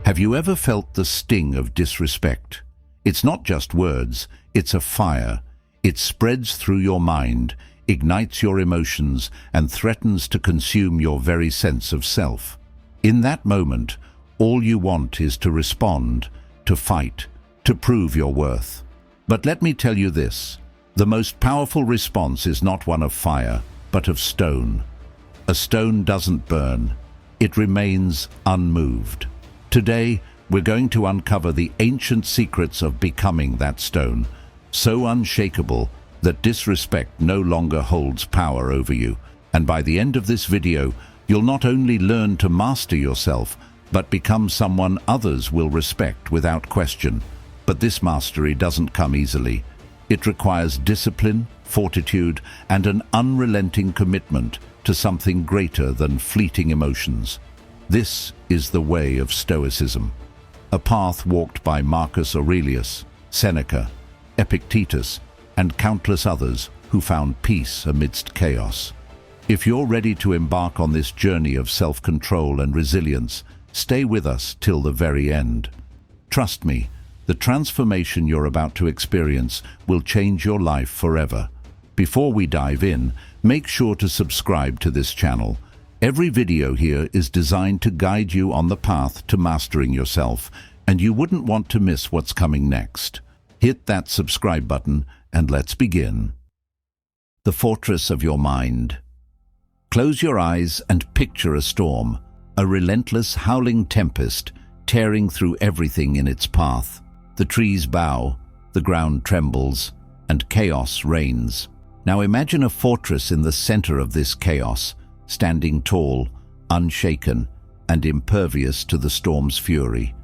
Have you ever felt the sting of disrespect? It's not just words, it's a fire. It spreads through your mind, ignites your emotions, and threatens to consume your very sense of self. In that moment, all you want is to respond, to fight, to prove your worth. But let me tell you this, the most powerful response is not one of fire, but of stone. A stone doesn't burn, it remains unmoved. Today, we're going to uncover the ancient secrets of becoming that stone, so unshakable that disrespect no longer holds power over you. And by the end of this video, you'll not only learn to master yourself, but become someone others will respect without question. But this mastery doesn't come easily. It requires discipline, fortitude, and an unrelenting commitment to something greater than fleeting emotions. This is the way of Stoicism, a path walked by Marcus Aurelius, Seneca, Epictetus, and countless others who found peace amidst chaos. If you're ready to embark on this journey of self-control and resilience, stay with us till the very end. Trust me, the transformation you're about to experience will change your life forever. Before we dive in, make sure to subscribe to this channel. Every video here is designed to guide you on the path to mastering yourself, and you wouldn't want to miss what's coming next. Hit that subscribe button and let's begin. The fortress of your mind. Close your eyes and picture a storm, a relentless howling tempest tearing through everything in its path. The trees bow, the ground trembles, and chaos reigns. Now imagine a fortress in the center of this chaos, standing tall, unshaken, and impervious to the storm's fury.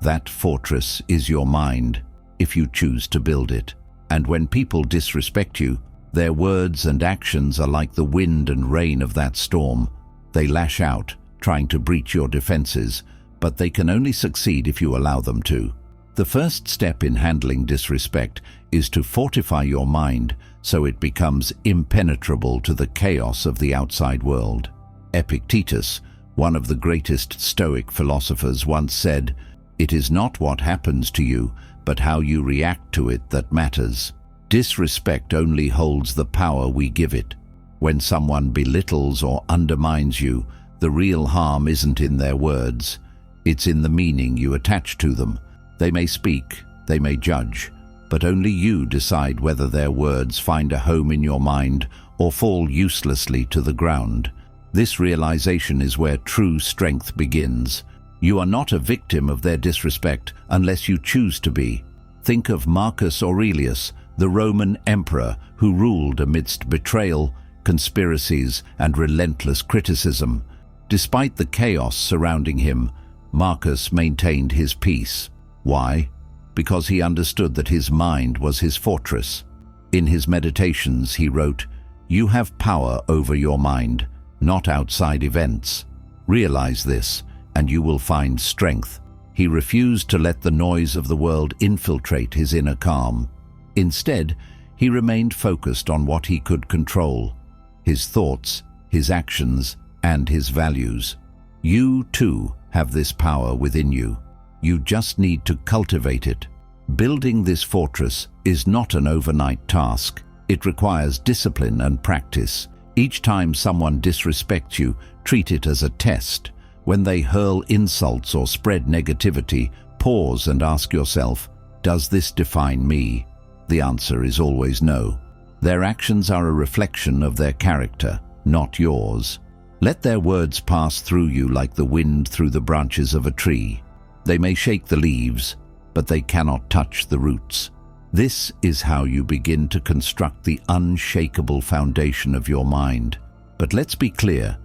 That fortress is your mind, if you choose to build it. And when people disrespect you, their words and actions are like the wind and rain of that storm. They lash out, trying to breach your defenses, but they can only succeed if you allow them to. The first step in handling disrespect is to fortify your mind so it becomes impenetrable to the chaos of the outside world. Epictetus, one of the greatest Stoic philosophers, once said, "It is not what happens to you, but how you react to it that matters." Disrespect only holds the power we give it. When someone belittles or undermines you, the real harm isn't in their words, it's in the meaning you attach to them. They may speak, they may judge, but only you decide whether their words find a home in your mind or fall uselessly to the ground. This realization is where true strength begins. You are not a victim of their disrespect unless you choose to be. Think of Marcus Aurelius, the Roman emperor who ruled amidst betrayal, conspiracies, and relentless criticism. Despite the chaos surrounding him, Marcus maintained his peace. Why? Because he understood that his mind was his fortress. In his meditations, he wrote, "You have power over your mind, not outside events. Realize this, and you will find strength." He refused to let the noise of the world infiltrate his inner calm. Instead, he remained focused on what he could control: his thoughts, his actions, and his values. You, too, have this power within you. You just need to cultivate it. Building this fortress is not an overnight task. It requires discipline and practice. Each time someone disrespects you, treat it as a test. When they hurl insults or spread negativity, pause and ask yourself, does this define me? The answer is always no. Their actions are a reflection of their character, not yours. Let their words pass through you like the wind through the branches of a tree. They may shake the leaves, but they cannot touch the roots. This is how you begin to construct the unshakable foundation of your mind. But let's be clear,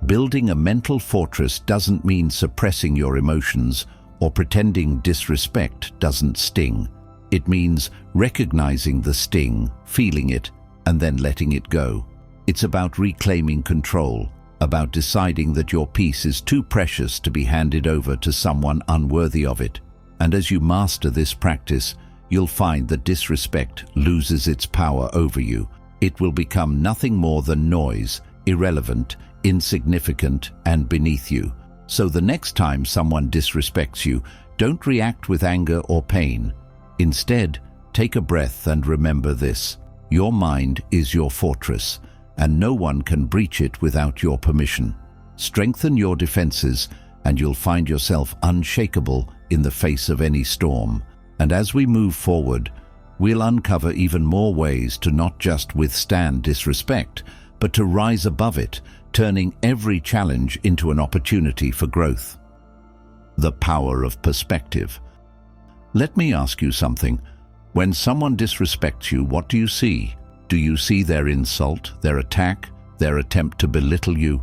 building a mental fortress doesn't mean suppressing your emotions or pretending disrespect doesn't sting. It means recognizing the sting, feeling it, and then letting it go. It's about reclaiming control, about deciding that your peace is too precious to be handed over to someone unworthy of it. And as you master this practice, you'll find that disrespect loses its power over you. It will become nothing more than noise, irrelevant, insignificant, and beneath you. So the next time someone disrespects you, don't react with anger or pain. Instead, take a breath and remember this: your mind is your fortress, and no one can breach it without your permission. Strengthen your defenses, and you'll find yourself unshakable in the face of any storm. And as we move forward, we'll uncover even more ways to not just withstand disrespect, but to rise above it, turning every challenge into an opportunity for growth. The power of perspective. Let me ask you something. When someone disrespects you, what do you see? Do you see their insult, their attack, their attempt to belittle you?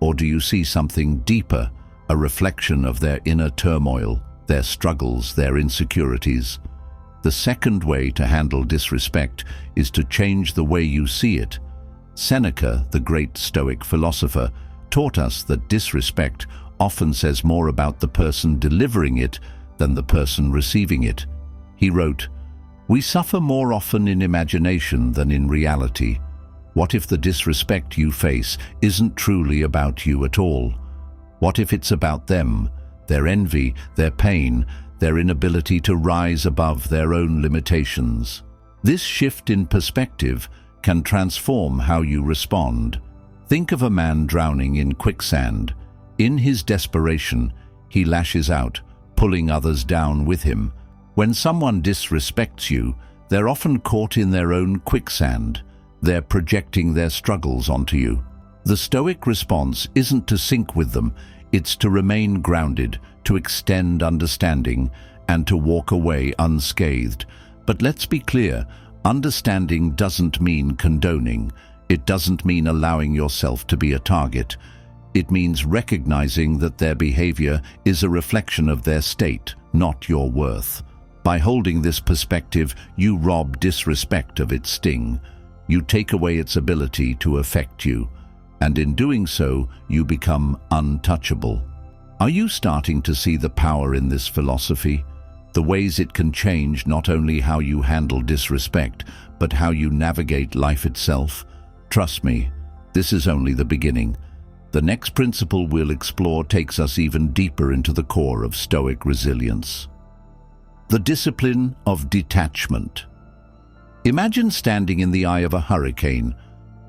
Or do you see something deeper, a reflection of their inner turmoil, their struggles, their insecurities? The second way to handle disrespect is to change the way you see it. Seneca, the great Stoic philosopher, taught us that disrespect often says more about the person delivering it than the person receiving it. He wrote, "We suffer more often in imagination than in reality. What if the disrespect you face isn't truly about you at all? What if it's about them, their envy, their pain, their inability to rise above their own limitations?" This shift in perspective can transform how you respond. Think of a man drowning in quicksand. In his desperation, he lashes out, pulling others down with him. When someone disrespects you, they're often caught in their own quicksand. They're projecting their struggles onto you. The Stoic response isn't to sink with them, it's to remain grounded, to extend understanding, and to walk away unscathed. But let's be clear, understanding doesn't mean condoning. It doesn't mean allowing yourself to be a target. It means recognizing that their behavior is a reflection of their state, not your worth. By holding this perspective, you rob disrespect of its sting. You take away its ability to affect you, and in doing so, you become untouchable. Are you starting to see the power in this philosophy? The ways it can change not only how you handle disrespect, but how you navigate life itself? Trust me, this is only the beginning. The next principle we'll explore takes us even deeper into the core of Stoic resilience. The discipline of detachment. Imagine standing in the eye of a hurricane.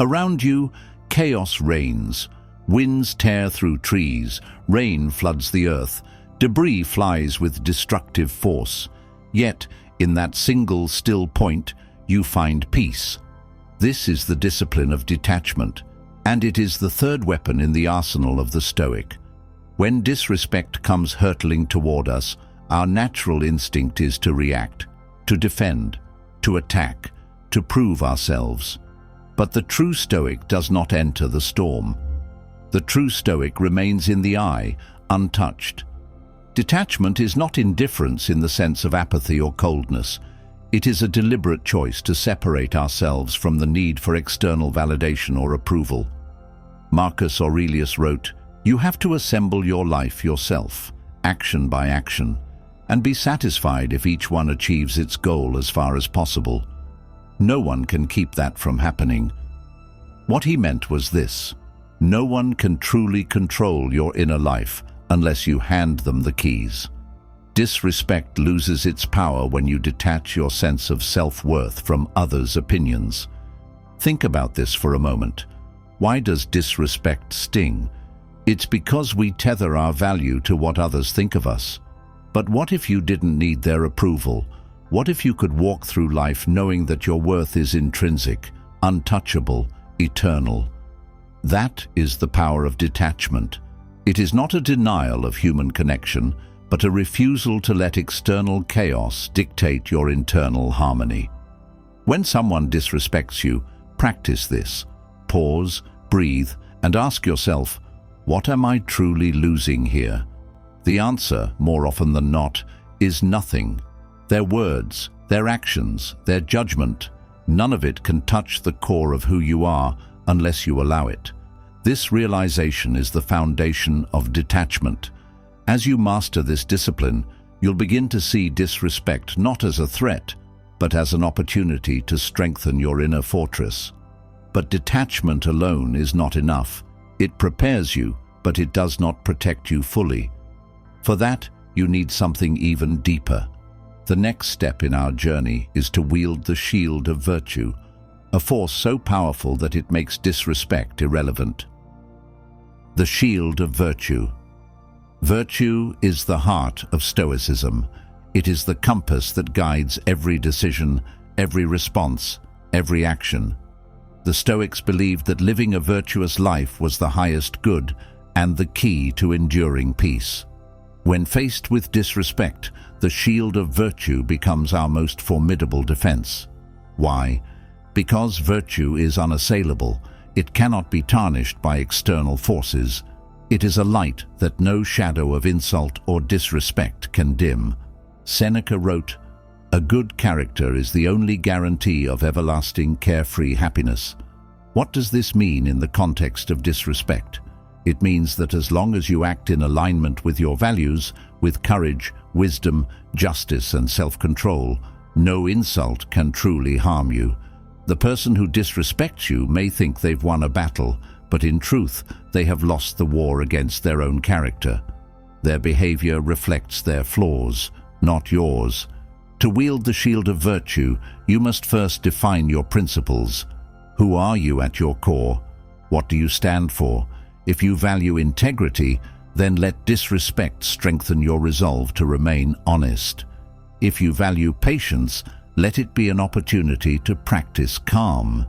Around you, chaos reigns. Winds tear through trees, rain floods the earth, debris flies with destructive force. Yet, in that single still point, you find peace. This is the discipline of detachment, and it is the third weapon in the arsenal of the Stoic. When disrespect comes hurtling toward us, our natural instinct is to react, to defend, to attack, to prove ourselves. But the true Stoic does not enter the storm. The true Stoic remains in the eye, untouched. Detachment is not indifference in the sense of apathy or coldness. It is a deliberate choice to separate ourselves from the need for external validation or approval. Marcus Aurelius wrote, "You have to assemble your life yourself, action by action, and be satisfied if each one achieves its goal as far as possible. No one can keep that from happening." What he meant was this: no one can truly control your inner life unless you hand them the keys. Disrespect loses its power when you detach your sense of self-worth from others' opinions. Think about this for a moment. Why does disrespect sting? It's because we tether our value to what others think of us. But what if you didn't need their approval? What if you could walk through life knowing that your worth is intrinsic, untouchable, eternal? That is the power of detachment. It is not a denial of human connection, but a refusal to let external chaos dictate your internal harmony. When someone disrespects you, practice this. Pause, breathe, and ask yourself, what am I truly losing here? The answer, more often than not, is nothing. Their words, their actions, their judgment, none of it can touch the core of who you are unless you allow it. This realization is the foundation of detachment. As you master this discipline, you'll begin to see disrespect not as a threat, but as an opportunity to strengthen your inner fortress. But detachment alone is not enough. It prepares you, but it does not protect you fully. For that, you need something even deeper. The next step in our journey is to wield the shield of virtue, a force so powerful that it makes disrespect irrelevant. The shield of virtue. Virtue is the heart of Stoicism. It is the compass that guides every decision, every response, every action. The Stoics believed that living a virtuous life was the highest good and the key to enduring peace. When faced with disrespect, the shield of virtue becomes our most formidable defense. Why? Because virtue is unassailable. It cannot be tarnished by external forces. It is a light that no shadow of insult or disrespect can dim. Seneca wrote, "A good character is the only guarantee of everlasting carefree happiness." What does this mean in the context of disrespect? It means that as long as you act in alignment with your values, with courage, wisdom, justice, and self-control, no insult can truly harm you. The person who disrespects you may think they've won a battle, but in truth, they have lost the war against their own character. Their behavior reflects their flaws, not yours. To wield the shield of virtue, you must first define your principles. Who are you at your core? What do you stand for? If you value integrity, then let disrespect strengthen your resolve to remain honest. If you value patience, let it be an opportunity to practice calm.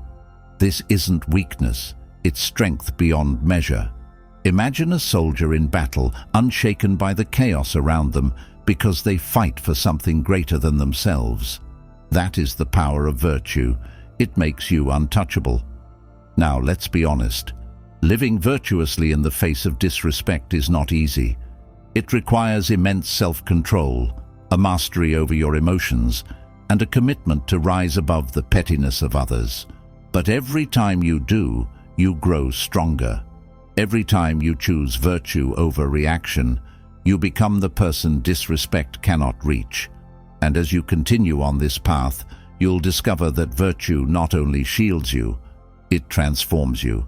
This isn't weakness, it's strength beyond measure. Imagine a soldier in battle, unshaken by the chaos around them, because they fight for something greater than themselves. That is the power of virtue. It makes you untouchable. Now, let's be honest. Living virtuously in the face of disrespect is not easy. It requires immense self-control, a mastery over your emotions, and a commitment to rise above the pettiness of others. But every time you do, you grow stronger. Every time you choose virtue over reaction, you become the person disrespect cannot reach. And as you continue on this path, you'll discover that virtue not only shields you, it transforms you.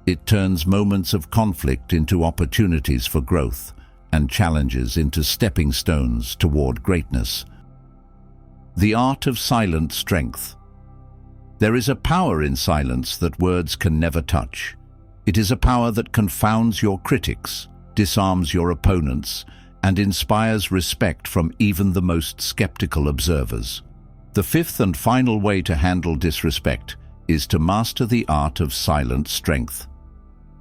It turns moments of conflict into opportunities for growth and challenges into stepping stones toward greatness. The art of silent strength. There is a power in silence that words can never touch. It is a power that confounds your critics, disarms your opponents, and inspires respect from even the most skeptical observers. The fifth and final way to handle disrespect is to master the art of silent strength.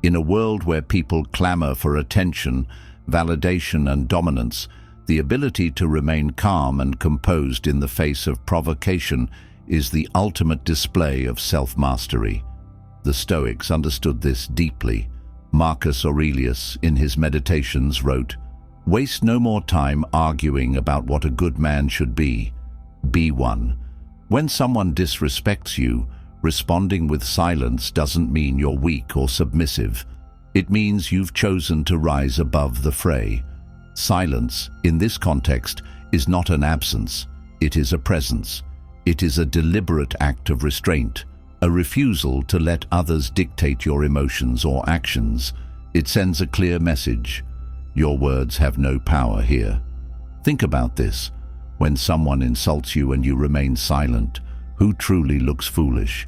In a world where people clamor for attention, validation, and dominance, the ability to remain calm and composed in the face of provocation is the ultimate display of self-mastery. The Stoics understood this deeply. Marcus Aurelius, in his Meditations, wrote, "Waste no more time arguing about what a good man should be. Be one." When someone disrespects you, responding with silence doesn't mean you're weak or submissive. It means you've chosen to rise above the fray. Silence, in this context, is not an absence. It is a presence. It is a deliberate act of restraint, a refusal to let others dictate your emotions or actions. It sends a clear message. Your words have no power here. Think about this. When someone insults you and you remain silent, who truly looks foolish?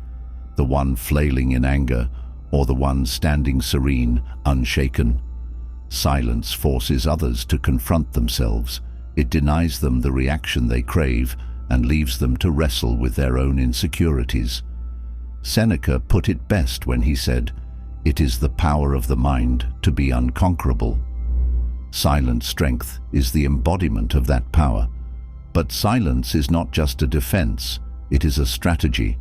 The one flailing in anger, or the one standing serene, unshaken? Silence forces others to confront themselves. It denies them the reaction they crave and leaves them to wrestle with their own insecurities. Seneca put it best when he said, "It is the power of the mind to be unconquerable." Silent strength is the embodiment of that power. But silence is not just a defense, it is a strategy.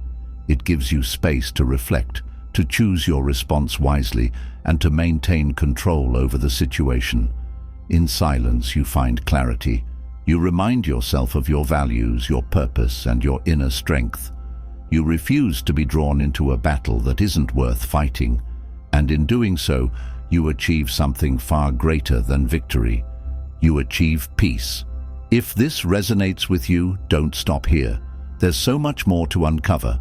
It gives you space to reflect, to choose your response wisely, and to maintain control over the situation. In silence, you find clarity. You remind yourself of your values, your purpose, and your inner strength. You refuse to be drawn into a battle that isn't worth fighting, and in doing so, you achieve something far greater than victory. You achieve peace. If this resonates with you, don't stop here. There's so much more to uncover.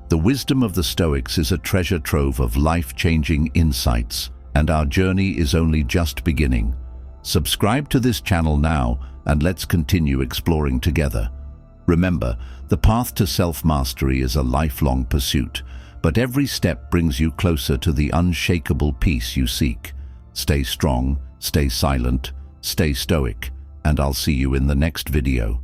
The wisdom of the Stoics is a treasure trove of life-changing insights, and our journey is only just beginning. Subscribe to this channel now, and let's continue exploring together. Remember, the path to self-mastery is a lifelong pursuit, but every step brings you closer to the unshakable peace you seek. Stay strong, stay silent, stay stoic, and I'll see you in the next video.